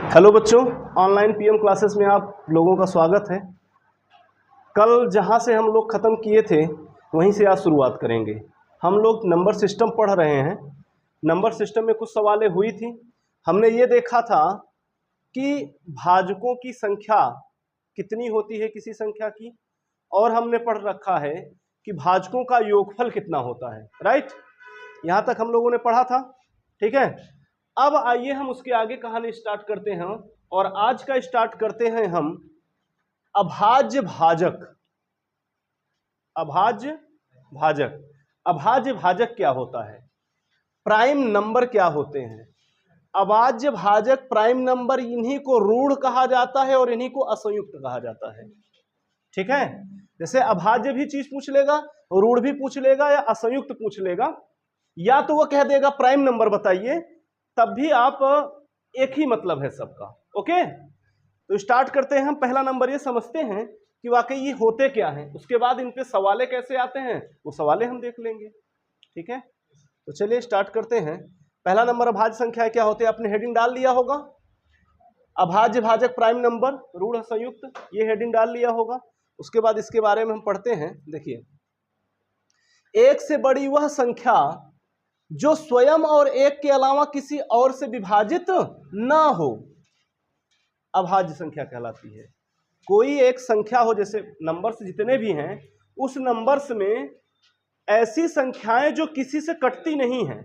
Hello बच्चों, online PM classes में आप लोगों का स्वागत है। कल जहां से हम लोग ख़त्म किए थे वहीं से आज शुरुआत करेंगे। हम लोग नंबर सिस्टम पढ़ रहे हैं। नंबर सिस्टम में कुछ सवालें हुई थी। हमने ये देखा था कि भाजकों की संख्या कितनी होती है किसी संख्या की, और हमने पढ़ रखा है कि भाजकों का योगफल कितना होता है। राइट, यहाँ तक हम लोगों ने पढ़ा था। ठीक है, अब आइए हम उसके आगे कहानी स्टार्ट करते हैं, और आज का स्टार्ट करते हैं हम अभाज्य भाजक। अभाज्य भाजक, अभाज्य भाजक क्या होता है, प्राइम नंबर क्या होते हैं। अभाज्य भाजक प्राइम नंबर, इन्हीं को रूढ़ कहा जाता है और इन्हीं को असंयुक्त कहा जाता है। ठीक है, जैसे अभाज्य भी चीज पूछ लेगा, रूढ़ भी पूछ लेगा, या असंयुक्त पूछ लेगा, या तो वह कह देगा प्राइम नंबर बताइए, तब भी आप एक ही मतलब है सबका। ओके, तो स्टार्ट करते हैं हम। पहला नंबर ये समझते हैं कि वाकई ये होते क्या हैं, उसके बाद इन पे सवाले कैसे आते हैं वो सवाले हम देख लेंगे। ठीक है, तो चलिए स्टार्ट करते हैं। पहला नंबर अभाज्य संख्या क्या होते हैं, आपने हेडिंग डाल लिया होगा। अभाज्य भाजक प्राइम नंबर रूढ़ संयुक्त, ये हेडिंग डाल लिया होगा। उसके बाद इसके बारे में हम पढ़ते हैं। देखिए, एक से बड़ी वह संख्या जो स्वयं और एक के अलावा किसी और से विभाजित ना हो, अभाज्य संख्या कहलाती है। कोई एक संख्या हो, जैसे नंबर्स जितने भी हैं, उस नंबर्स में ऐसी संख्याएं जो किसी से कटती नहीं हैं,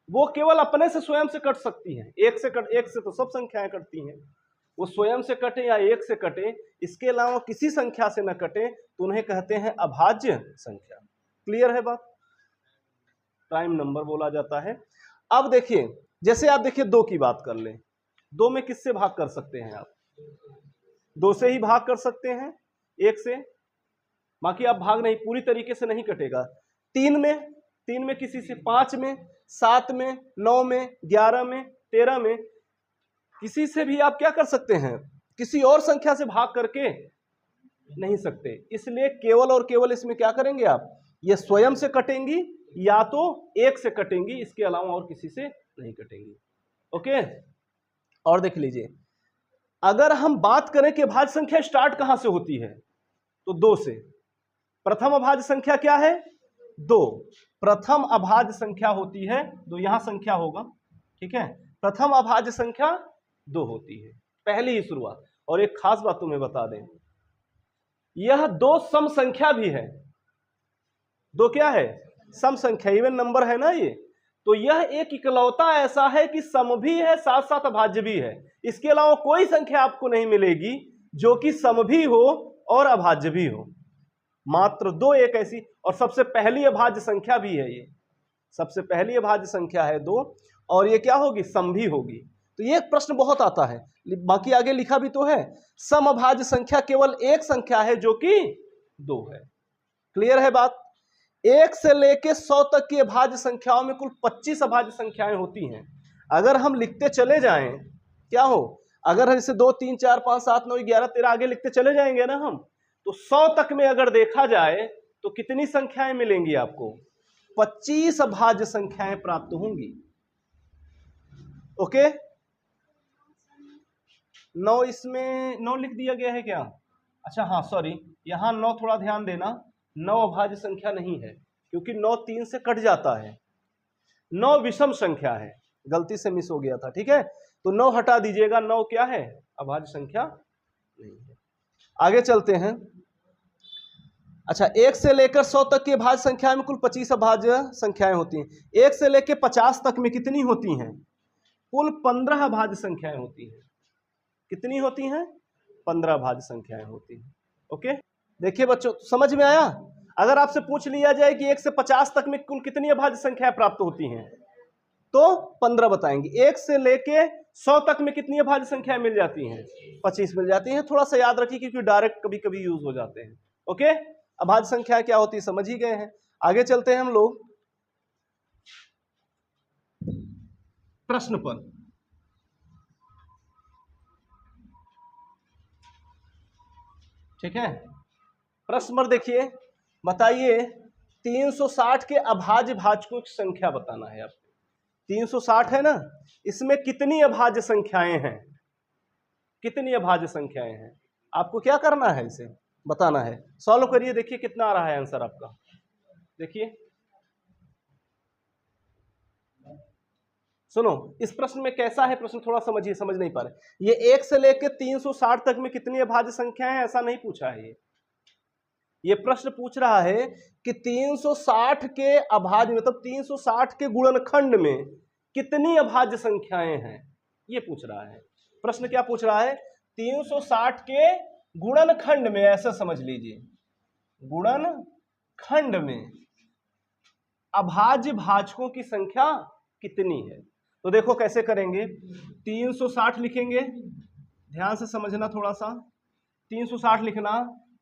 वो केवल अपने से स्वयं से कट सकती हैं। एक से तो सब संख्याएं कटती हैं, वो स्वयं से कटे या एक से कटे, इसके अलावा किसी संख्या से न कटे, तो उन्हें कहते हैं अभाज्य संख्या। क्लियर है बात, प्राइम नंबर बोला जाता है। अब देखिए, जैसे आप देखिए दो की बात कर लें, दो में किससे भाग कर सकते हैं आप, दो से ही भाग कर सकते हैं, एक से, बाकी आप भाग नहीं, पूरी तरीके से नहीं कटेगा। तीन में किसी से, पांच में, सात में, 9 में, 11 में, 13 में, किसी से भी आप क्या कर सकते हैं, किसी और संख्या से भाग करके नहीं सकते। इसलिए केवल और केवल इसमें क्या करेंगे आप, ये स्वयं से कटेंगी या तो एक से कटेंगी, इसके अलावा और किसी से नहीं कटेंगी। ओके, और देख लीजिए, अगर हम बात करें कि अभाज्य संख्या स्टार्ट कहां से होती है, तो दो से। प्रथम अभाज्य संख्या क्या है, दो। प्रथम अभाज्य संख्या होती है दो, यहां संख्या होगा। ठीक है, प्रथम अभाज्य संख्या दो होती है, पहली ही शुरुआत। और एक खास बात तुम्हें बता दें, यह दो सम संख्या भी है। दो क्या है, सम संख्या, इवन नंबर है ना ये। तो यह एक इकलौता ऐसा है कि सम भी है साथ साथ अभाज्य भी है। इसके अलावा कोई संख्या आपको नहीं मिलेगी जो कि सम भी हो और अभाज्य भी हो। मात्र दो एक ऐसी, और सबसे पहली अभाज्य संख्या भी है ये, सबसे पहली अभाज्य संख्या है दो, और ये क्या होगी, सम भी होगी। तो ये प्रश्न बहुत आता है, बाकी आगे लिखा भी तो है, सम अभाज्य संख्या केवल एक संख्या है जो कि दो है। क्लियर है बात। एक से लेके 100 तक की अभाज्य संख्याओं में कुल 25 अभाज्य संख्याएं होती हैं। अगर हम लिखते चले जाएं, क्या हो, अगर जैसे 2 3 4 5 7 9 11 13 आगे लिखते चले जाएंगे ना हम, तो 100 तक में अगर देखा जाए तो कितनी संख्याएं मिलेंगी आपको, 25 अभाज्य संख्याएं प्राप्त होंगी। ओके, 9 इसमें 9 लिख दिया गया है क्या, अच्छा हाँ सॉरी, यहां 9 थोड़ा ध्यान देना, 9 अभाज्य संख्या नहीं है, क्योंकि 9 3 से कट जाता है। 9 विषम संख्या है, गलती से मिस हो गया था। ठीक है, तो 9 हटा दीजिएगा, 9 क्या है, अभाज्य संख्या नहीं है। आगे चलते हैं। अच्छा, 1 से लेकर 100 तक की अभाज्य संख्या में कुल 25 अभाज्य संख्याएं होती हैं। 1 से लेकर 50 तक में कितनी होती हैं, कुल 15 अभाज्य संख्याएं होती हैं। कितनी होती हैं, 15 अभाज्य संख्याएं होती हैं। ओके, देखिए बच्चों, समझ में आया। अगर आपसे पूछ लिया जाए कि 1 से 50 तक में कुल कितनी अभाज्य संख्याएं प्राप्त होती हैं, तो 15 बताएंगे। 1 से लेके 100 तक में कितनी अभाज्य संख्याएं मिल जाती हैं, 25 मिल जाती हैं। थोड़ा सा याद रखिए क्योंकि डायरेक्ट कभी कभी यूज हो जाते हैं। ओके, अभाज्य संख्या क्या होती है समझ ही गए हैं। आगे चलते हैं हम लोग प्रश्न पर। ठीक है, प्रश्न पर देखिए, बताइए 360 के अभाज्य भाजकों की संख्या बताना है आपको। 360 है ना, इसमें कितनी अभाज्य संख्याएं हैं, कितनी अभाज्य संख्याएं हैं, आपको क्या करना है, इसे बताना है। सॉल्व करिए, देखिए कितना आ रहा है आंसर आपका। देखिए सुनो, इस प्रश्न में कैसा है प्रश्न, थोड़ा समझिए, समझ नहीं पा रहे। ये 1 से लेकर 360 तक में कितनी अभाज्य संख्याएं हैं ऐसा नहीं पूछा है। ये प्रश्न पूछ रहा है कि 360 के अभाज्य मतलब 360 के गुणनखंड में कितनी अभाज्य संख्याएं हैं, ये पूछ रहा है। प्रश्न क्या पूछ रहा है, 360 के गुणनखंड में, ऐसा समझ लीजिए, गुणनखंड में अभाज्य भाजकों की संख्या कितनी है। तो देखो कैसे करेंगे, 360 लिखेंगे, ध्यान से समझना थोड़ा सा। 360 लिखना,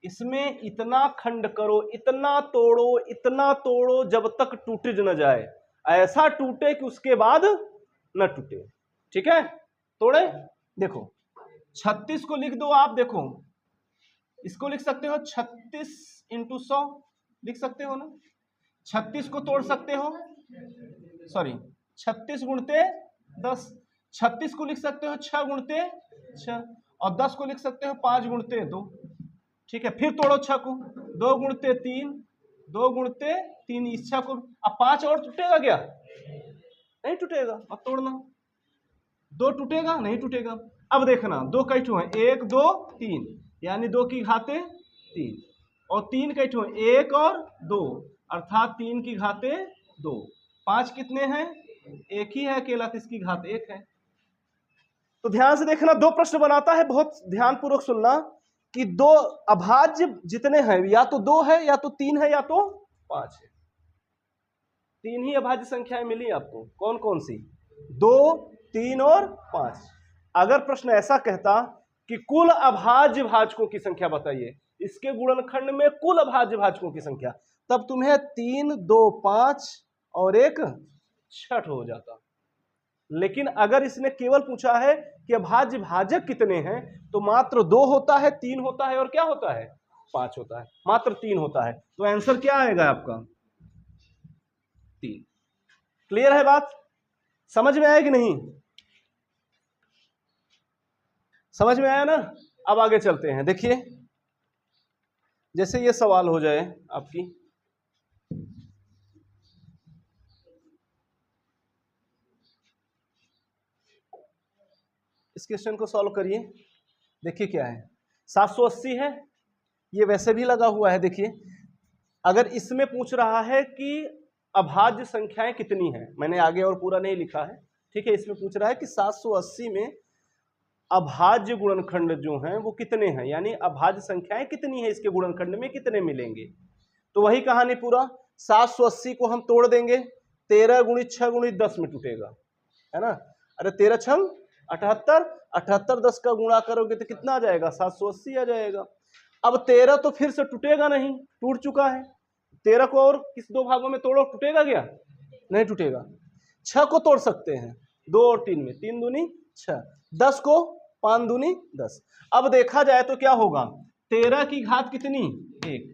इसमें इतना खंड करो, इतना तोड़ो जब तक टूट न जाए, ऐसा टूटे कि उसके बाद न टूटे। ठीक है, तोड़े। देखो 36 को लिख दो आप, देखो इसको लिख सकते हो 36 × 100 लिख सकते हो ना। 36 को तोड़ सकते हो, सॉरी 36 गुणते 10, 36 को लिख सकते हो 6 गुणते 6, और 10 को लिख सकते हो 5 गुणते 2। ठीक है, फिर तोड़ो 6 को, 2 गुणते 3, 2 गुणते 3, इस 6 को, अब 5 और टूटेगा क्या, नहीं टूटेगा। अब तोड़ना, 2 टूटेगा, नहीं टूटेगा। अब देखना 2 कई ठो है, 1 2 3, यानी 2 की घाते 3, और 3 कई ठो, 1 और 2, अर्थात 3 की घाते 2। 5 कितने हैं, एक ही है अकेला, तो इसकी घात 1 है। तो ध्यान से देखना, 2 प्रश्न बनाता है, बहुत ध्यानपूर्वक सुनना कि 2 अभाज्य जितने हैं, या तो 2 है, या तो 3 है, या तो 5 है। 3 ही अभाज्य संख्याएं मिली आपको, कौन कौन सी, 2 3 और 5। अगर प्रश्न ऐसा कहता कि कुल अभाज्य भाजकों की संख्या बताइए, इसके गुणनखंड में कुल अभाज्य भाजकों की संख्या, तब तुम्हें 3 2 5 और 1 6 हो जाता। लेकिन अगर इसने केवल पूछा है कि अभाज्य भाजक कितने हैं, तो मात्र 2 होता है, 3 होता है, और क्या होता है, 5 होता है, मात्र 3 होता है। तो आंसर क्या आएगा आपका, 3। क्लियर है बात, समझ में आया कि नहीं, समझ में आया ना। अब आगे चलते हैं। देखिए जैसे ये सवाल हो जाए आपकी, इस क्वेश्चन को सॉल्व करिए। देखिए क्या है, 780 है, ये वैसे भी लगा हुआ है। देखिए अगर इसमें पूछ रहा है कि अभाज्य संख्याएं कितनी हैं, मैंने आगे और पूरा नहीं लिखा है, ठीक है, इसमें पूछ रहा है कि 780 में अभाज्य गुणनखंड जो हैं वो कितने हैं, यानी अभाज्य संख्याएं कितनी है, इसके गुणनखंड में कितने मिलेंगे। तो वही कहानी पूरा, 780 को हम तोड़ देंगे, 13 × 6 × 10 में टूटेगा, है ना। अरे 13 छंग 78, 78 10 का गुणा करोगे तो कितना आ जाएगा, 780 आ जाएगा। अब 13 तो फिर से टूटेगा नहीं, टूट चुका है। 13 को और किस 2 भागों में तोड़ो, टूटेगा क्या, नहीं टूटेगा। 6 को तोड़ सकते हैं 2 और 3 में, 3 दूनी 6, 10 को 5 दूनी 10। अब देखा जाए तो क्या होगा, 13 की घात कितनी, 1,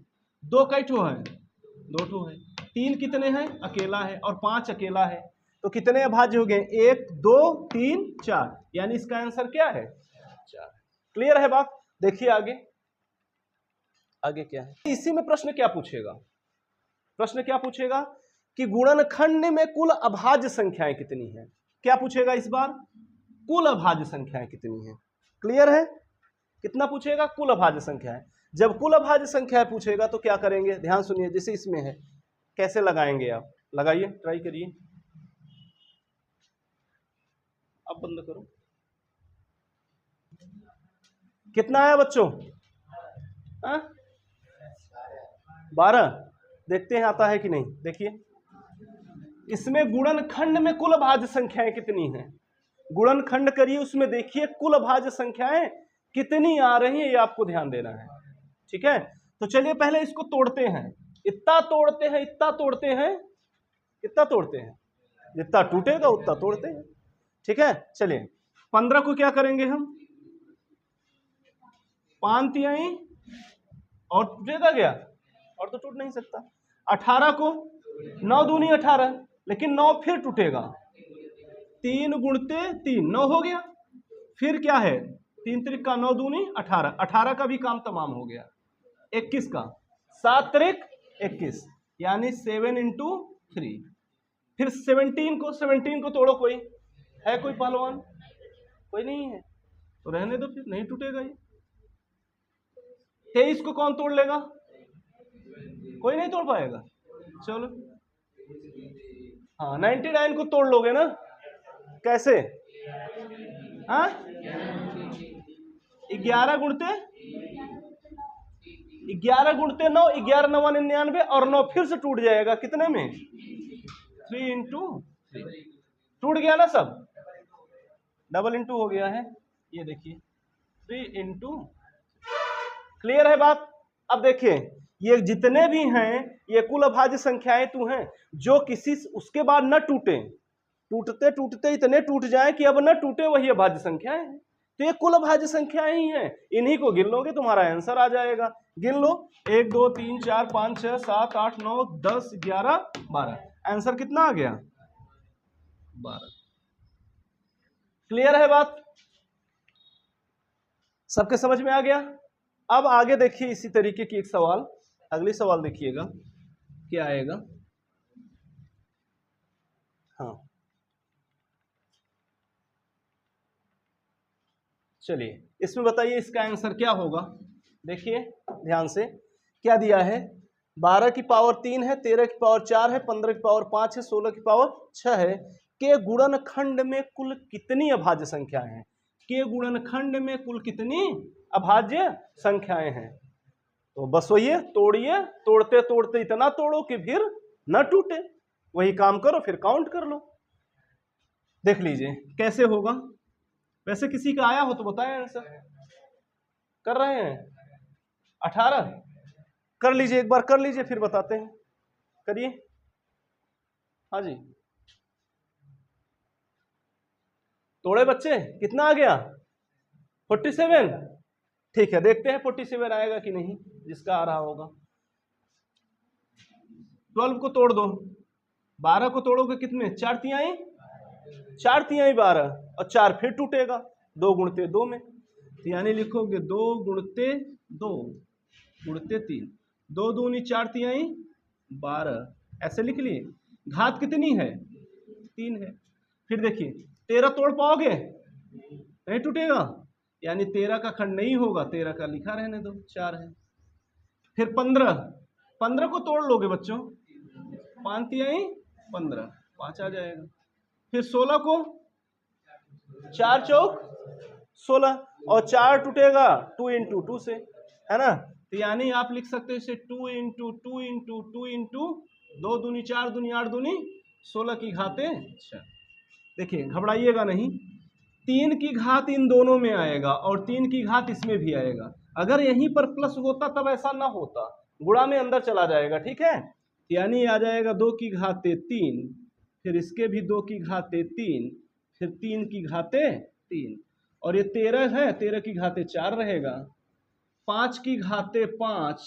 2 कई ठो है, 2 ठो है, 3 कितने हैं, अकेला है, और 5 अकेला है। तो कितने अभाज्य हो गए, 1 2 3 4, यानी इसका आंसर क्या है, 4। क्लियर है बात। देखिए आगे, आगे क्या है, इसी में प्रश्न क्या पूछेगा, प्रश्न क्या पूछेगा कि गुणनखंड में कुल अभाज्य संख्याएं कितनी हैं। क्या पूछेगा इस बार, कुल अभाज्य संख्याएं कितनी हैं। क्लियर है, कितना पूछेगा, कुल अभाज्य संख्याएं। जब कुल अभाज्य संख्याएं पूछेगा तो क्या करेंगे, ध्यान सुनिए, जैसे इसमें है, कैसे लगाएंगे आप, लगाइए, ट्राई करिए। अब बंद करो, कितना आया बच्चों, 12। देखते हैं आता है कि नहीं। देखिए इसमें गुणनखंड में कुल अभाज्य संख्याएं कितनी हैं, गुणनखंड करिए, उसमें देखिए कुल अभाज्य संख्याएं कितनी आ रही है, ये आपको ध्यान देना है। ठीक है, तो चलिए पहले इसको तोड़ते हैं, इतना तोड़ते हैं, इतना तोड़ते हैं, इतना तोड़ते हैं, जितना टूटेगा उतना तोड़ते हैं। ठीक है, चलिए 15 को क्या करेंगे हम, 5 तिहाई, और टूटेगा क्या, और तो टूट नहीं सकता। 18 को 9 दूनी 18, लेकिन 9 फिर टूटेगा, 3 गुणते 3 9 हो गया। फिर क्या है 3 त्रिक का 9 दूनी 18, 18 का भी काम तमाम हो गया। 21 का 7 त्रिक 21 यानी 7 इंटू 3। फिर 17 को तोड़ो, कोई है कोई पहलवान? कोई नहीं है तो रहने दो, फिर नहीं टूटेगा ये। 23 को कौन तोड़ लेगा? कोई नहीं तोड़ पाएगा। चलो हाँ 99 को तोड़ लोगे ना? कैसे? हाँ 11 गुणते 9, 11 9 99 और 9 फिर से टूट जाएगा कितने में? 3 इंटू 3 टूट गया ना सब, डबल इंटू हो गया है। ये देखिए 3 इंटू। क्लियर है बात? अब देखिए ये जितने भी हैं ये कुल अभाज्य संख्याएं तो हैं जो किसी उसके बाद न टूटे, टूटते टूटते इतने टूट जाए कि अब न टूटे, वही अभाज्य संख्याएं हैं। तो ये कुल अभाज्य संख्याएं ही हैं, इन्हीं को गिन लोगे तुम्हारा आंसर आ जाएगा। गिन लो 1 2 3 4 5 6 7 8 9 10 11 12। आंसर कितना आ गया? 12। क्लियर है बात? सबके समझ में आ गया? अब आगे देखिए इसी तरीके की एक सवाल, अगली सवाल देखिएगा क्या आएगा। हाँ चलिए इसमें बताइए इसका आंसर क्या होगा। देखिए ध्यान से क्या दिया है, 12 की पावर 3 है, 13 की पावर 4 है, 15 की पावर 5 है, 16 की पावर 6 है के गुणनखंड में कुल कितनी अभाज्य संख्याएं हैं? के गुणनखंड में कुल कितनी अभाज्य संख्याएं हैं? तो बस वही तोड़िए, तोड़ते तोड़ते इतना तोड़ो कि फिर न टूटे, वही काम करो फिर काउंट कर लो। देख लीजिए कैसे होगा। वैसे किसी का आया हो तो बताएं आंसर। कर रहे हैं 18? कर लीजिए एक बार, कर लीजिए फिर बताते हैं। करिए। हाँ जी तोड़े बच्चे, कितना आ गया? 47। ठीक है देखते हैं 47 आएगा कि नहीं, जिसका आ रहा होगा। 12 को तोड़ दो, 12 को तोड़ोगे कितने? 4 तिहाई 12 और 4 फिर टूटेगा 2 गुणते 2 में, यानी लिखोगे 2 गुणते 2 गुणते 3, 2 दूनी 4 तिहाई 12 ऐसे लिख लिए। घात कितनी है? 3 है। फिर देखिए 13 तोड़ पाओगे? नहीं टूटेगा, यानी 13 का खंड नहीं होगा, 13 का लिखा रहने दो, 4 है। फिर 15 को तोड़ लोगे बच्चों, 5 तिहाई 15 5 आ जाएगा। फिर 16 को 4 चौक 16 और 4 टूटेगा 2 इंटू 2 से, है ना? तो यानी आप लिख सकते हो इसे 2 इंटू 2 इंटू 2 इंटू 2 दूनी 4 दूनी 8 दूनी 16 की घाते 6। देखिए घबराइएगा नहीं, 3 की घात इन दोनों में आएगा और 3 की घात इसमें भी आएगा। अगर यहीं पर प्लस होता तब ऐसा ना होता, गुणा में अंदर चला जाएगा। ठीक है, यानी आ जाएगा 2 की घाते 3, फिर इसके भी 2 की घाते 3, फिर 3 की घाते 3 और ये 13 है, 13 की घाते 4 रहेगा, 5 की घाते 5,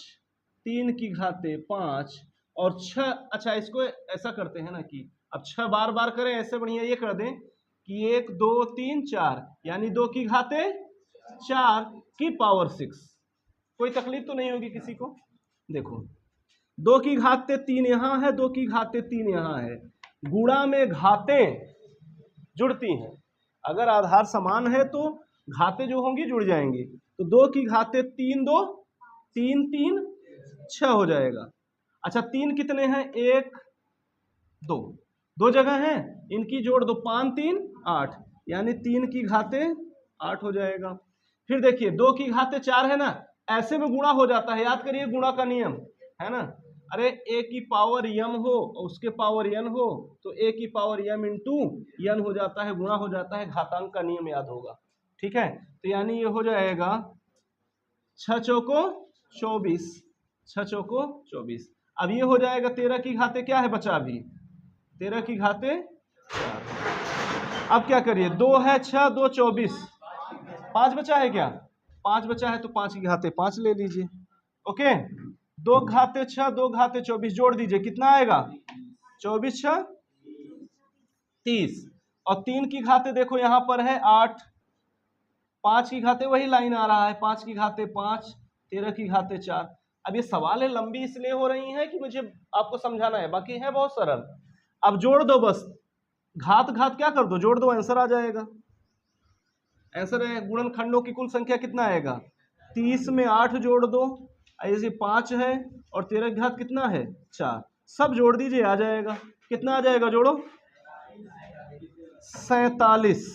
3 की घाते 5 और 6। अच्छा इसको ऐसा करते हैं ना कि अब 6 बार बार करें, ऐसे बढ़िया ये कर दें कि 1 2 3 4 यानी 2 की घाते 4 की पावर 6। कोई तकलीफ तो नहीं होगी किसी को। देखो 2 की घाते 3 यहाँ है, 2 की घाते 3 यहाँ है, गुणा में घातें जुड़ती हैं। अगर आधार समान है तो घातें जो होंगी जुड़ जाएंगी। तो 2 की घाते 3 2 3 3 6 हो जाएगा। अच्छा 3 कितने हैं? 1 2 दो जगह हैं, इनकी जोड़ दो, 5 3 8 यानी 3 की घाते 8 हो जाएगा। फिर देखिए 2 की घाते 4 है ना, ऐसे में गुणा हो जाता है, याद करिए गुणा का नियम है ना। अरे a की पावर m हो और उसके पावर n हो तो a की पावर m इंटू n हो जाता है, गुणा हो जाता है, घातांक का नियम याद होगा। ठीक है, तो यानी ये हो जाएगा 6 चौको 24, 6 चौको 24। अब ये हो जाएगा 13 की घाते क्या है बचा अभी? 13 की घाते 4। अब क्या करिए, 2 है 6 2 24, 5 बचा है क्या? 5 बचा है तो 5 की घाते 5 ले लीजिए। ओके, 2 घाते 6 2 घाते 24 जोड़ दीजिए, कितना आएगा? 24 6 30। और 3 की घाते देखो यहां पर है 8, 5 की घाते वही लाइन आ रहा है, 5 की घाते 5, 13 की घाते 4। अब ये सवाल है लंबी इसलिए हो रही है कि मुझे आपको समझाना है, बाकी है बहुत सरल। अब जोड़ दो बस, घात घात क्या कर दो, जोड़ दो, आंसर आ जाएगा। आंसर है गुणनखंडों की कुल संख्या कितना आएगा, 30 में 8 जोड़ दो, ऐसे 5 है और 13 की घात कितना है 4, सब जोड़ दीजिए आ जाएगा। कितना आ जाएगा, जोड़ो, 47।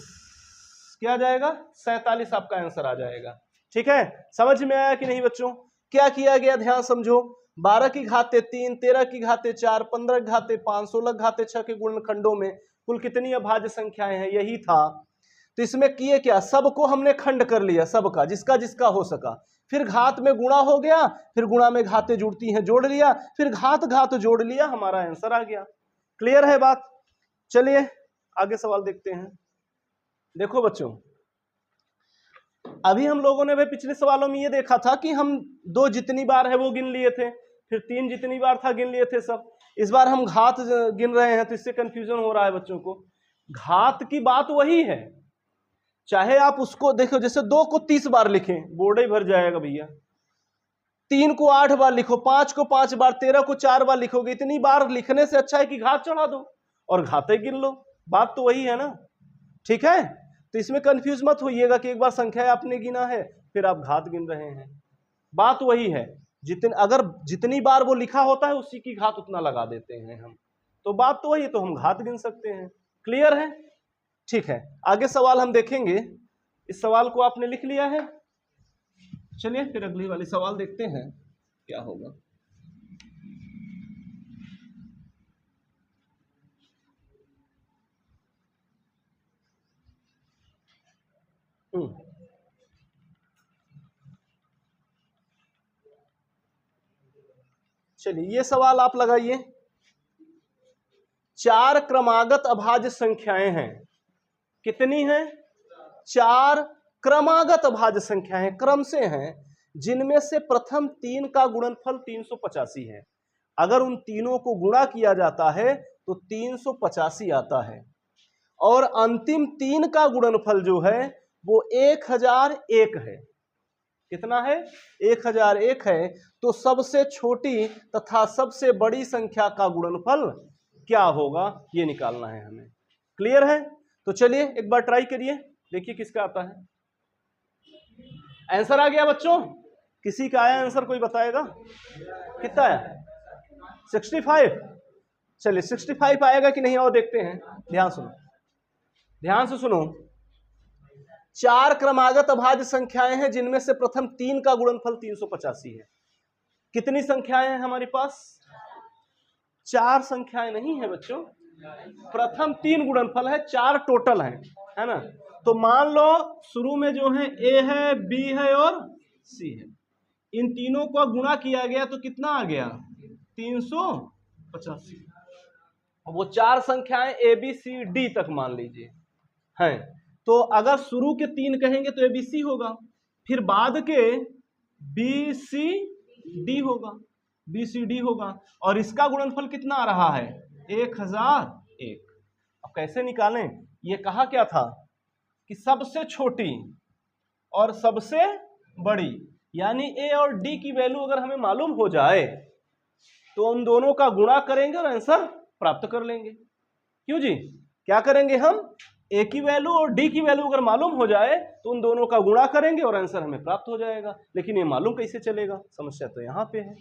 क्या आ जाएगा, 47 आपका आंसर आ जाएगा। ठीक है, समझ में आया कि नहीं बच्चों? क्या किया गया ध्यान समझो, 12 की घाते 3, 13 की घाते 4, 15 की घाते 5, 16 की घाते 6 के गुणनखंडों में कुल कितनी अभाज्य संख्याएं हैं, यही था। तो इसमें किए क्या, सबको हमने खंड कर लिया, सबका जिसका जिसका हो सका, फिर घात में गुणा हो गया, फिर गुणा में घातें जुड़ती हैं जोड़ लिया, फिर घात घात जोड़ लिया, हमारा आंसर आ गया। क्लियर है बात? चलिए आगे सवाल देखते हैं। देखो बच्चों, अभी हम लोगों ने भाई पिछले सवालों में ये देखा था कि हम 2 जितनी बार है वो गिन लिए थे, फिर 3 जितनी बार था गिन लिए थे सब। इस बार हम घात गिन रहे हैं तो इससे कंफ्यूजन हो रहा है बच्चों को। घात की बात वही है, चाहे आप उसको देखो, जैसे 2 को 30 बार लिखें बोर्ड ही भर जाएगा भैया, 3 को 8 बार लिखो, 5 को 5 बार, 13 को 4 बार लिखोगे, इतनी बार लिखने से अच्छा है कि घात चढ़ा दो और घाते गिन लो, बात तो वही है ना। ठीक है, तो इसमें कंफ्यूज मत होइएगा कि एक बार संख्या आपने गिना है फिर आप घात गिन रहे हैं, बात वही है। अगर जितनी बार वो लिखा होता है उसी की घात उतना लगा देते हैं हम, तो बात तो वही है, तो हम घात गिन सकते हैं। क्लियर है? ठीक है, आगे सवाल हम देखेंगे। इस सवाल को आपने लिख लिया है, चलिए फिर अगली वाली सवाल देखते हैं क्या होगा। चलिए ये सवाल आप लगाइए। 4 क्रमागत अभाज्य संख्याएं हैं, कितनी हैं, 4 क्रमागत अभाज्य संख्याएं क्रम से हैं, जिनमें से प्रथम 3 का गुणनफल 385 है। अगर उन तीनों को गुणा किया जाता है तो 385 आता है, और अंतिम 3 का गुणनफल जो है वो 1001 है। कितना है, 1001 है। तो सबसे छोटी तथा सबसे बड़ी संख्या का गुणनफल क्या होगा, ये निकालना है हमें। क्लियर है? तो चलिए एक बार ट्राई करिए, देखिए किसका आता है। आंसर आ गया बच्चों? किसी का आया आंसर, कोई बताएगा कितना आया? 65। चलिए 65 आएगा कि नहीं और देखते हैं। ध्यान सुनो, ध्यान से सुनो। 4 क्रमागत अभाज्य संख्याएं हैं जिनमें से प्रथम 3 का गुणनफल 385 है। कितनी संख्याएं हैं हमारे पास? 4 संख्याएं नहीं है बच्चों, प्रथम 3 गुणनफल है, 4 टोटल है ना। तो मान लो शुरू में जो है ए है, बी है और सी है, इन तीनों को गुणा किया गया तो कितना आ गया, 385। वो 4 संख्याएं ए बी सी डी तक मान लीजिए हैं, तो अगर शुरू के 3 कहेंगे तो ए बी सी होगा, फिर बाद के बी सी डी होगा, बी सी डी होगा, और इसका गुणनफल कितना आ रहा है, 1001। अब कैसे निकालें? ये कहा क्या था कि सबसे छोटी और सबसे बड़ी, यानी ए और डी की वैल्यू अगर हमें मालूम हो जाए तो उन दोनों का गुणा करेंगे और आंसर प्राप्त कर लेंगे। क्यों जी? क्या करेंगे हम? ए की वैल्यू और डी की वैल्यू अगर मालूम हो जाए तो उन दोनों का गुणा करेंगे और आंसर हमें प्राप्त हो जाएगा। लेकिन ये मालूम कैसे चलेगा? समस्या तो यहाँ पे है।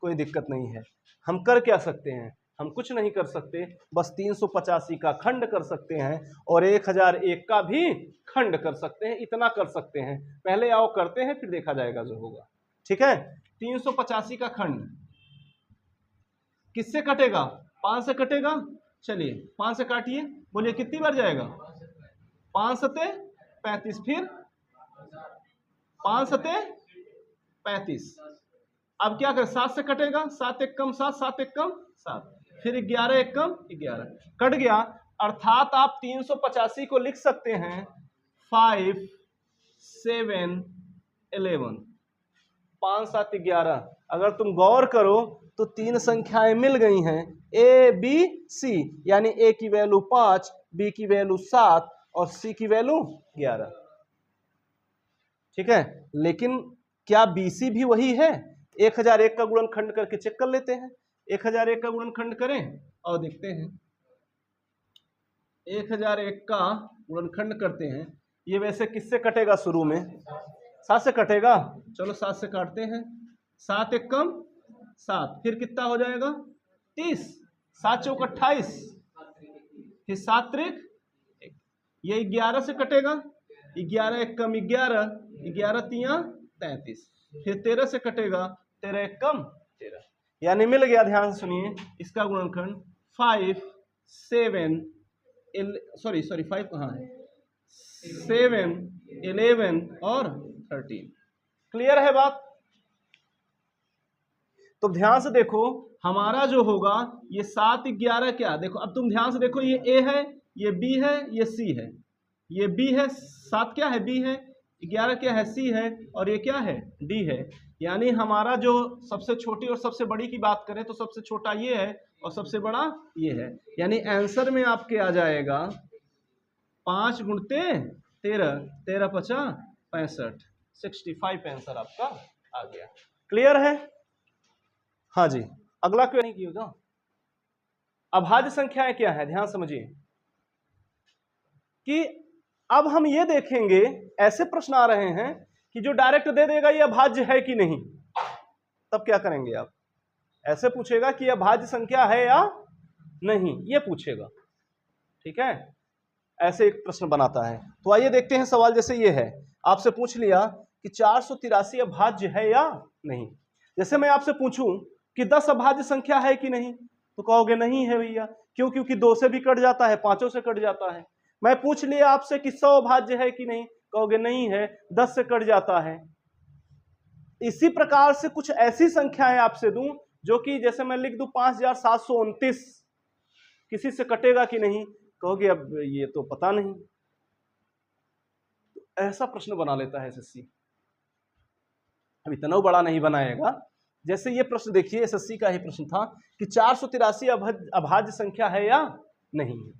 कोई दिक्कत नहीं है, हम कर क्या सकते हैं? हम कुछ नहीं कर सकते, बस 385 का खंड कर सकते हैं और 1001 का भी खंड कर सकते हैं, इतना कर सकते हैं। पहले आओ करते हैं, फिर देखा जाएगा जो होगा। ठीक है, 385 का खंड किससे कटेगा? 5 से कटेगा। चलिए 5 से काटिए, बोलिए कितनी बार जाएगा? 5 सते 35, फिर 5 सते 35। अब क्या करें? 7 से कटेगा, 7 एक कम 7, 7 एक कम 7, फिर 11 एक कम 11, कट गया। अर्थात आप 385 को लिख सकते हैं 5 7 11, 5 7 11। अगर तुम गौर करो तो 3 संख्याएं मिल गई हैं, ए बी सी, यानी ए की वैल्यू 5 बी की वैल्यू 7 और सी की वैल्यू 11। ठीक है, लेकिन क्या BC भी वही है? 1001 का गुणनखंड करके चेक कर लेते हैं। 1001 का गुणनखंड करें और देखते हैं। 1001 का गुणनखंड करते हैं। ये वैसे किससे कटेगा? शुरू में 7 से कटेगा। चलो 7 से काटते हैं। 7 एक कम 7, फिर कितना हो जाएगा? 30। 7 चौक 28, फिर 7 त्रिक, ये 11 से कटेगा। 11 एक कम 11, 11 तिया 33, फिर 13 से कटेगा। 13 एक कम 13, यानी मिल गया। ध्यान से सुनिए, इसका गुणनखंड 5 7 5 कहाँ है? 7 11 और 13। क्लियर है बात? तो ध्यान से देखो, हमारा जो होगा ये 7 11 क्या, देखो अब तुम ध्यान से देखो, ये A है, ये B है, ये C है, ये B है, 7 क्या है? B है, 11 क्या है? C है, और ये क्या है? D है। यानी हमारा जो सबसे छोटी और सबसे बड़ी की बात करें तो सबसे छोटा ये है और सबसे बड़ा ये है। यानी आंसर में आपके आ जाएगा 5 गुणते 13, 13 पचा 65, 65 आंसर आपका आ गया। क्लियर है? हाँ जी, अगला क्यों नहीं किया? अभाज्य संख्याएं क्या है? ध्यान समझिए कि अब हम ये देखेंगे, ऐसे प्रश्न आ रहे हैं कि जो डायरेक्ट दे देगा ये अभाज्य है कि नहीं, तब क्या करेंगे आप? ऐसे पूछेगा कि अभाज्य संख्या है या नहीं, ये पूछेगा। ठीक है, ऐसे एक प्रश्न बनाता है। तो आइए देखते हैं सवाल। जैसे ये है, आपसे पूछ लिया कि 483 अभाज्य है या नहीं। जैसे मैं आपसे पूछूं कि 10 अभाज्य संख्या है कि नहीं, तो कहोगे नहीं है भैया। क्यों? क्योंकि 2 से भी कट जाता है, 5 से कट जाता है। मैं पूछ लिया आपसे कि 100 अभाज्य है कि नहीं, कहोगे नहीं है, 10 से कट जाता है। इसी प्रकार से कुछ ऐसी संख्याएं आपसे दूं जो कि जैसे मैं लिख दूं 5729, किसी से कटेगा कि नहीं, कहोगे अब ये तो पता नहीं। तो ऐसा प्रश्न बना लेता है एसएससी। अब इतना बड़ा नहीं बनाएगा। जैसे ये प्रश्न देखिए, एसएससी का ही प्रश्न था कि 483 अभाज्य संख्या है या नहीं है।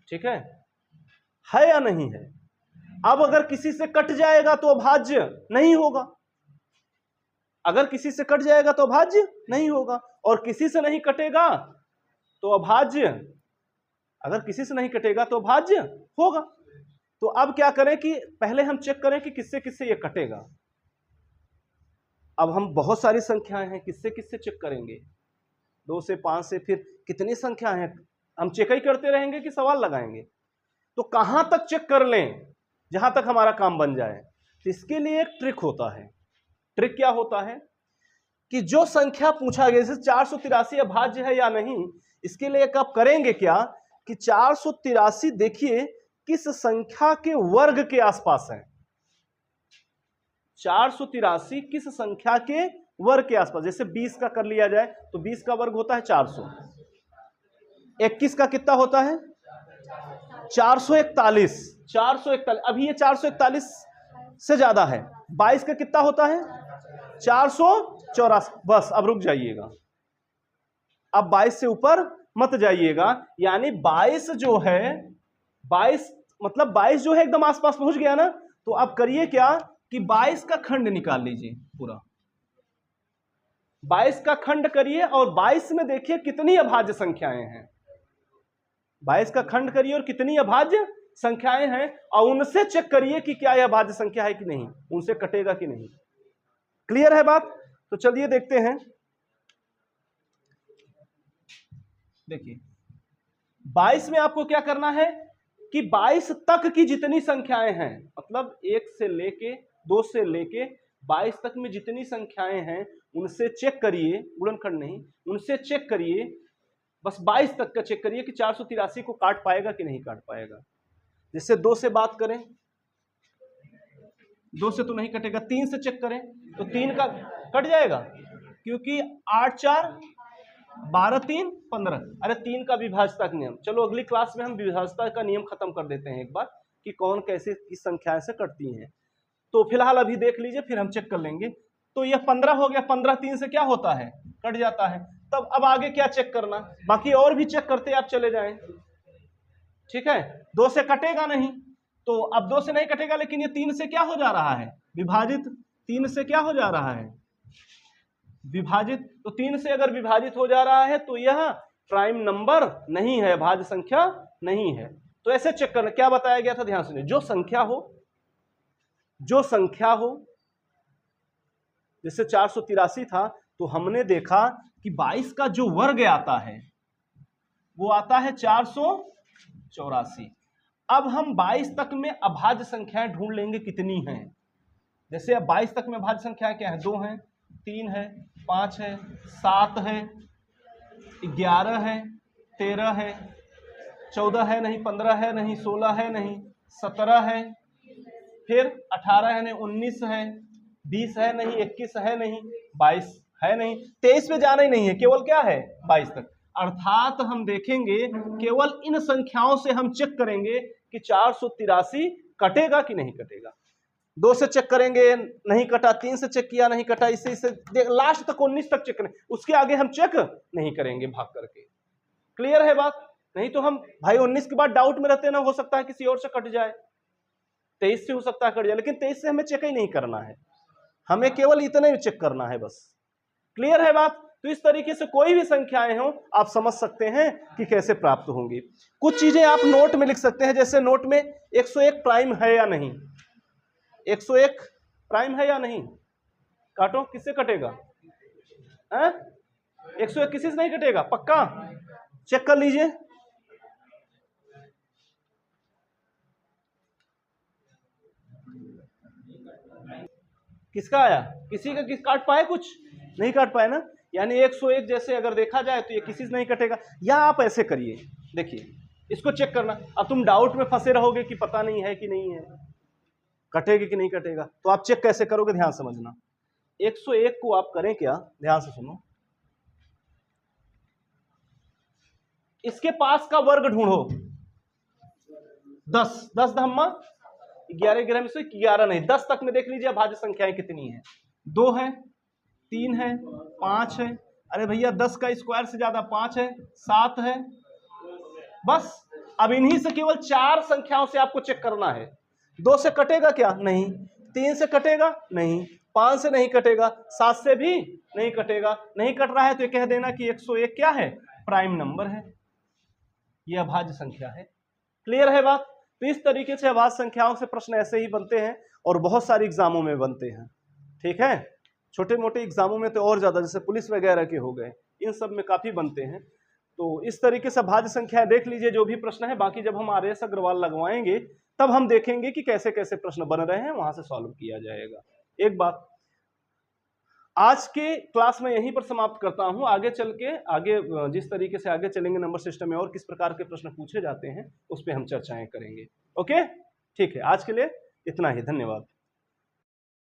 ठीक है या नहीं है? अब अगर किसी से कट जाएगा तो अभाज्य नहीं होगा, अगर किसी से कट जाएगा तो अभाज्य नहीं होगा, और किसी से नहीं कटेगा तो अभाज्य, अगर किसी से नहीं कटेगा तो अभाज्य होगा। तो अब क्या करें कि पहले हम चेक करें कि किससे किससे ये कटेगा। अब हम बहुत सारी संख्याएं हैं, किससे किससे चेक करेंगे? 2 से 5 से, फिर कितनी संख्या है? हम चेक ही करते रहेंगे कि सवाल लगाएंगे? तो कहां तक चेक कर लें जहां तक हमारा काम बन जाए? तो इसके लिए एक ट्रिक होता है। ट्रिक क्या होता है कि जो संख्या पूछा गया, जैसे 483 अभाज्य है या नहीं, इसके लिए आप करेंगे क्या कि 483 देखिए किस संख्या के वर्ग के आसपास है। 483 किस संख्या के वर्ग के आसपास, जैसे 20 का कर लिया जाए तो 20 का वर्ग होता है 400। 21 का कितना होता है? 441। 441, अभी ये 441 से ज्यादा है। 22 का कितना होता है? 484। बस अब रुक जाइएगा, अब 22 से ऊपर मत जाइएगा। यानी 22 जो है, 22 मतलब 22 जो है एकदम आसपास पहुंच गया ना। तो अब करिए क्या कि 22 का खंड निकाल लीजिए पूरा। 22 का खंड करिए और 22 में देखिए कितनी अभाज्य संख्याएं हैं। 22 का खंड करिए और कितनी अभाज्य संख्याएं हैं, और उनसे चेक करिए कि क्या यह अभाज्य संख्या है कि नहीं, उनसे कटेगा कि नहीं। क्लियर है बात? तो चलिए देखते हैं। देखिए 22 में आपको क्या करना है कि 22 तक की जितनी संख्याएं हैं, मतलब 1 से लेके 2 से लेके 22 तक में जितनी संख्याएं हैं उनसे चेक करिए, गुणनखंड नहीं, उनसे चेक करिए। बस 22 तक का चेक करिए कि 483 को काट पाएगा कि नहीं काट पाएगा। जैसे 2 से बात करें, 2 से तो नहीं कटेगा। 3 से चेक करें तो 3 का कट जाएगा, क्योंकि 8 4 12 3 15। अरे 3 का विभाज्यता का नियम, चलो अगली क्लास में हम विभाज्यता का नियम खत्म कर देते हैं एक बार कि कौन कैसे किस संख्या से कटती हैं। तो फिलहाल अभी देख लीजिए, फिर हम चेक कर लेंगे। तो यह 15 हो गया। 15 3 से क्या होता है? कट जाता है। तब अब आगे क्या चेक करना, बाकी और भी चेक करते आप चले जाएं। ठीक है, 2 से कटेगा नहीं, तो अब 2 से नहीं कटेगा, लेकिन ये 3 से क्या हो जा रहा है, विभाजित। 3 से क्या हो जा रहा है, विभाजित। तो 3 से अगर विभाजित हो जा रहा है तो यह प्राइम नंबर नहीं है, भाज्य संख्या नहीं है। तो ऐसे चेक करना, क्या बताया गया था, ध्यान सुनिए। जो संख्या हो, जैसे 483 था, तो हमने देखा कि 22 का जो वर्ग आता है वो आता है 484। अब हम 22 तक में अभाज्य संख्याएं ढूंढ लेंगे कितनी हैं। जैसे अब 22 तक में अभाज्य संख्याएं क्या है, 2 हैं, 3 है, 5 है, 7 है, 11 है, 13 है, 14 है नहीं, 15 है नहीं, 16 है नहीं, 17 है, फिर 18 है नहीं, 19 है, 20 है नहीं, 21 है नहीं, 22 है नहीं, 23 में जाना ही नहीं है, केवल क्या है 22 तक। अर्थात हम देखेंगे, केवल इन संख्याओं से हम चेक करेंगे कि 483 कटेगा कि नहीं कटेगा। 2 से चेक करेंगे, नहीं कटा, 3 से चेक किया, नहीं कटा, इससे लास्ट तक 19 तक चेक करें, उसके आगे हम चेक नहीं करेंगे भाग करके। क्लियर है बात? नहीं तो हम भाई 19 के बाद डाउट में रहते ना, हो सकता है किसी और से कट जाए, 23 से हो सकता है कट जाए, लेकिन 23 से हमें चेक ही नहीं करना है, हमें केवल इतना ही चेक करना है बस। क्लियर है बात? तो इस तरीके से कोई भी संख्याएं हो, आप समझ सकते हैं कि कैसे प्राप्त होंगी। कुछ चीजें आप नोट में लिख सकते हैं, जैसे नोट में 101 प्राइम है या नहीं, 101 प्राइम है या नहीं, काटो, किससे कटेगा, 101 किसी से नहीं कटेगा, पक्का चेक कर लीजिए। किसका आया, किसी का, किस काट पाए, कुछ नहीं काट पाए ना, यानी 101 जैसे अगर देखा जाए तो ये किसी से नहीं कटेगा। या आप ऐसे करिए, देखिए इसको चेक करना, अब तुम डाउट में फंसे रहोगे कि पता नहीं है कि नहीं है, कटेगी कि नहीं कटेगा, तो आप चेक कैसे करोगे, ध्यान समझना। 101 को आप करें क्या, ध्यान से सुनो, इसके पास का वर्ग ढूंढो, 10, 10 धम्मा 11, 11 में से 11 नहीं, 10 तक में देख लीजिए भाज्य संख्याएं कितनी है, 2 है, 3 है, 5 है, अरे भैया 10 का स्क्वायर से ज्यादा 5 है, 7 है, बस। अब इन्हीं से केवल 4 संख्याओं से आपको चेक करना है। 2 से कटेगा क्या, नहीं, 3 से कटेगा नहीं, 5 से नहीं कटेगा, 7 से भी नहीं कटेगा, नहीं कट रहा है तो ये कह देना कि 101 क्या है, प्राइम नंबर है, यह अभाज्य संख्या है। क्लियर है बात? तो इस तरीके से अभाज्य संख्याओं से प्रश्न ऐसे ही बनते हैं और बहुत सारे एग्जामों में बनते हैं, ठीक है। छोटे मोटे एग्जामों में तो और ज्यादा, जैसे पुलिस वगैरह के हो गए, इन सब में काफी बनते हैं। तो इस तरीके से भाज्य संख्या देख लीजिए जो भी प्रश्न है। बाकी जब हम RS अग्रवाल लगवाएंगे तब हम देखेंगे कि कैसे कैसे प्रश्न बन रहे हैं, वहां से सॉल्व किया जाएगा। एक बात, आज के क्लास में यहीं पर समाप्त करता हूं। आगे चल के जिस तरीके से आगे चलेंगे नंबर सिस्टम में और किस प्रकार के प्रश्न पूछे जाते हैं उस पर हम चर्चाएं करेंगे। ओके, ठीक है, आज के लिए इतना ही, धन्यवाद।